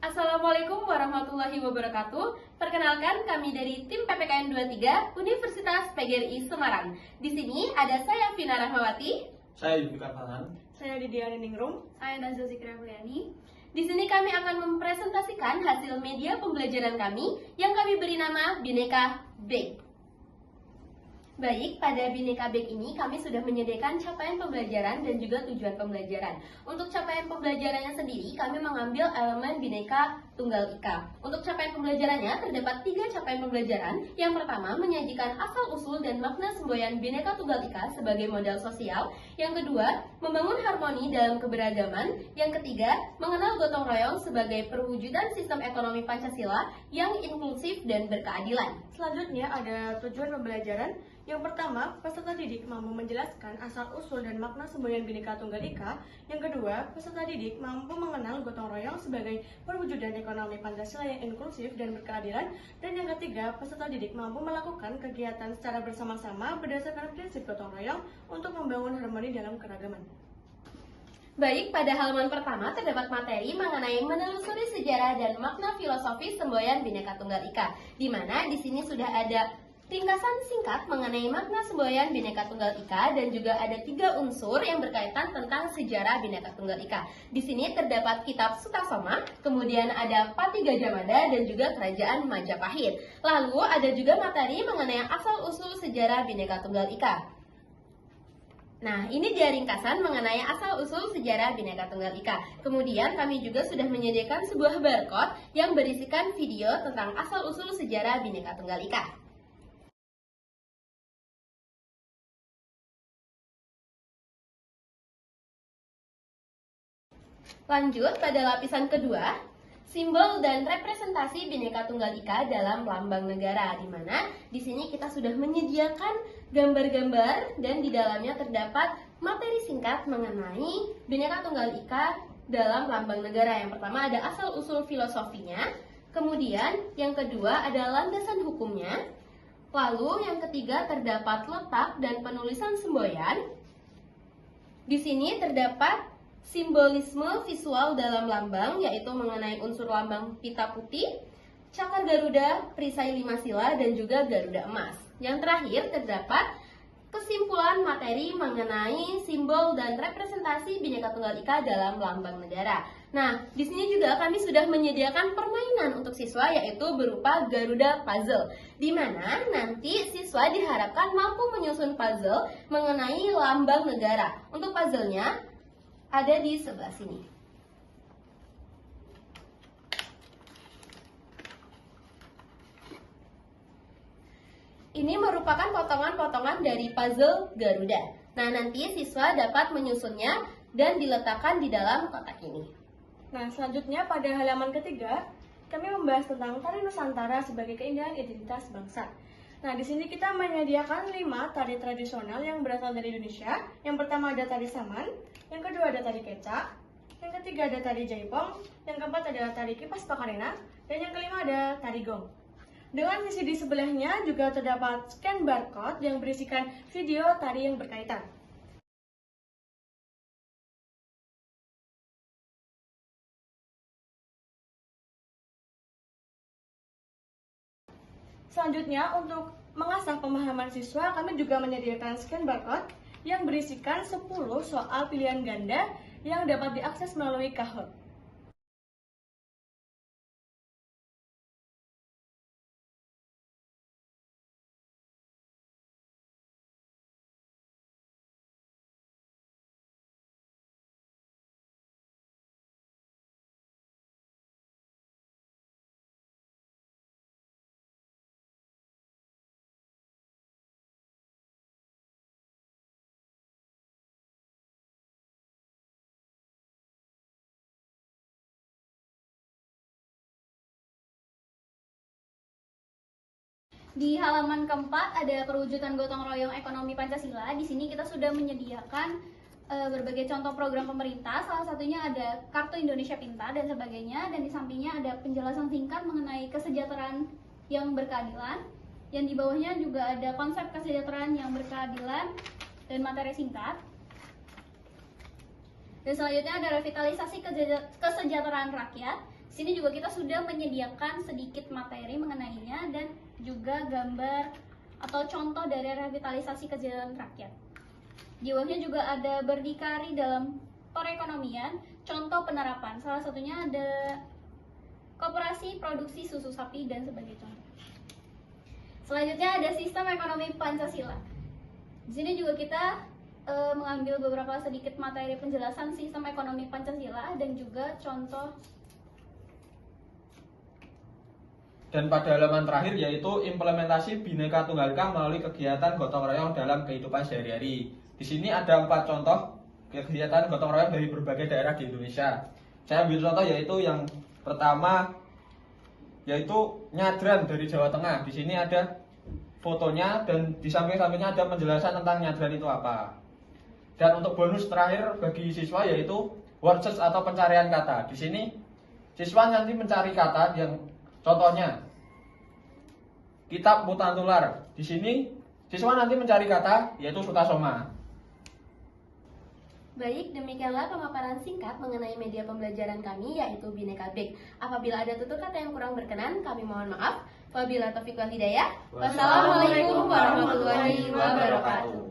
Assalamualaikum warahmatullahi wabarakatuh. Perkenalkan, kami dari tim PPKN 23 Universitas PGRI Semarang. Di sini ada saya Vina Rahmawati, Saya Yudhika Farhan. Saya Didia Ningrum. saya Nazil Zikra Mulyani. Di sini kami akan mempresentasikan hasil media pembelajaran kami yang kami beri nama Bhinneka Bake. Baik, pada Bhinneka Bake ini kami sudah menyediakan capaian pembelajaran dan juga tujuan pembelajaran. Untuk capaian pembelajarannya sendiri, kami mengambil elemen Bhinneka Tunggal Ika. Untuk capaian pembelajarannya terdapat 3 capaian pembelajaran. Yang pertama, menyajikan asal-usul dan makna semboyan Bhinneka Tunggal Ika sebagai modal sosial. Yang kedua, membangun harmoni dalam keberagaman. Yang ketiga, mengenal gotong royong sebagai perwujudan sistem ekonomi Pancasila yang inklusif dan berkeadilan. Selanjutnya ada tujuan pembelajaran. Yang pertama, peserta didik mampu menjelaskan asal-usul dan makna semboyan Bhinneka Tunggal Ika. Yang kedua, peserta didik mampu mengenal gotong royong sebagai perwujudan ekonomi Pancasila yang inklusif dan berkeadilan. Dan yang ketiga, peserta didik mampu melakukan kegiatan secara bersama-sama berdasarkan prinsip gotong royong untuk membangun harmoni dalam keragaman. Baik, pada halaman pertama terdapat materi mengenai menelusuri sejarah dan makna filosofis semboyan Bhinneka Tunggal Ika, di mana di sini sudah ada ringkasan singkat mengenai makna semboyan Bhinneka Tunggal Ika dan juga ada 3 unsur yang berkaitan tentang sejarah Bhinneka Tunggal Ika. Di sini terdapat kitab Sutasoma, kemudian ada Pati Gajah Mada dan juga Kerajaan Majapahit. Lalu ada juga materi mengenai asal-usul sejarah Bhinneka Tunggal Ika. Nah, ini dia ringkasan mengenai asal-usul sejarah Bhinneka Tunggal Ika. Kemudian kami juga sudah menyediakan sebuah barcode yang berisikan video tentang asal-usul sejarah Bhinneka Tunggal Ika. Lanjut pada lapisan kedua, simbol dan representasi Bhinneka Tunggal Ika dalam lambang negara, di mana di sini kita sudah menyediakan gambar-gambar dan di dalamnya terdapat materi singkat mengenai Bhinneka Tunggal Ika dalam lambang negara. Yang pertama ada asal-usul filosofinya, kemudian yang kedua ada landasan hukumnya, lalu yang ketiga terdapat letak dan penulisan semboyan. Di sini terdapat simbolisme visual dalam lambang, yaitu mengenai unsur lambang pita putih, cakar Garuda, perisai 5 sila, dan juga Garuda emas. Yang terakhir terdapat kesimpulan materi mengenai simbol dan representasi Bhinneka Tunggal Ika dalam lambang negara. Nah, di sini juga kami sudah menyediakan permainan untuk siswa, yaitu berupa Garuda Puzzle, di mana nanti siswa diharapkan mampu menyusun puzzle mengenai lambang negara. Untuk puzzle-nya ada di sebelah sini. Ini merupakan potongan-potongan dari puzzle Garuda. Nah, nanti siswa dapat menyusunnya dan diletakkan di dalam kotak ini. Nah, selanjutnya pada halaman ketiga, kami membahas tentang tari Nusantara sebagai keindahan identitas bangsa. Nah, di sini kita menyediakan 5 tari tradisional yang berasal dari Indonesia. Yang pertama ada tari Saman, yang kedua ada tari Kecak, yang ketiga ada tari Jaipong, yang keempat adalah tari Kipas Pakarena, dan yang kelima ada tari Gong. Dengan sisi di sebelahnya juga terdapat scan barcode yang berisikan video tari yang berkaitan. Selanjutnya, untuk mengasah pemahaman siswa, kami juga menyediakan scan barcode yang berisikan 10 soal pilihan ganda yang dapat diakses melalui Kahoot. Di halaman keempat ada perwujudan gotong royong ekonomi Pancasila. Di sini kita sudah menyediakan berbagai contoh program pemerintah. Salah satunya ada Kartu Indonesia Pintar dan sebagainya. Dan di sampingnya ada penjelasan singkat mengenai kesejahteraan yang berkeadilan. Yang di bawahnya juga ada konsep kesejahteraan yang berkeadilan dan materi singkat. Dan selanjutnya ada revitalisasi kesejahteraan rakyat. Di sini juga kita sudah menyediakan sedikit materi mengenainya dan juga gambar atau contoh dari revitalisasi kesejahteraan rakyat. Di bawahnya juga ada berdikari dalam perekonomian, contoh penerapan. Salah satunya ada koperasi produksi susu sapi dan sebagai contoh. Selanjutnya ada sistem ekonomi Pancasila. Di sini juga kita mengambil beberapa sedikit materi penjelasan sistem ekonomi Pancasila dan juga contoh. Dan pada halaman terakhir yaitu implementasi Bhinneka Tunggal Ika melalui kegiatan gotong royong dalam kehidupan sehari-hari. Di sini ada 4 contoh kegiatan gotong royong dari berbagai daerah di Indonesia. Saya ambil contoh yaitu yang pertama yaitu nyadran dari Jawa Tengah. Di sini ada fotonya dan di samping-sampingnya ada penjelasan tentang nyadran itu apa. Dan untuk bonus terakhir bagi siswa yaitu word search atau pencarian kata. Di sini siswa nanti mencari kata yang contohnya kitab Mutantular. Di sini siswa nanti mencari kata yaitu Sutasoma. Baik, demikianlah pemaparan singkat mengenai media pembelajaran kami yaitu Bhinneka Big. Apabila ada tutur kata yang kurang berkenan, kami mohon maaf. Wabillahi taufiq wal hidayah. Wassalamualaikum warahmatullahi wabarakatuh.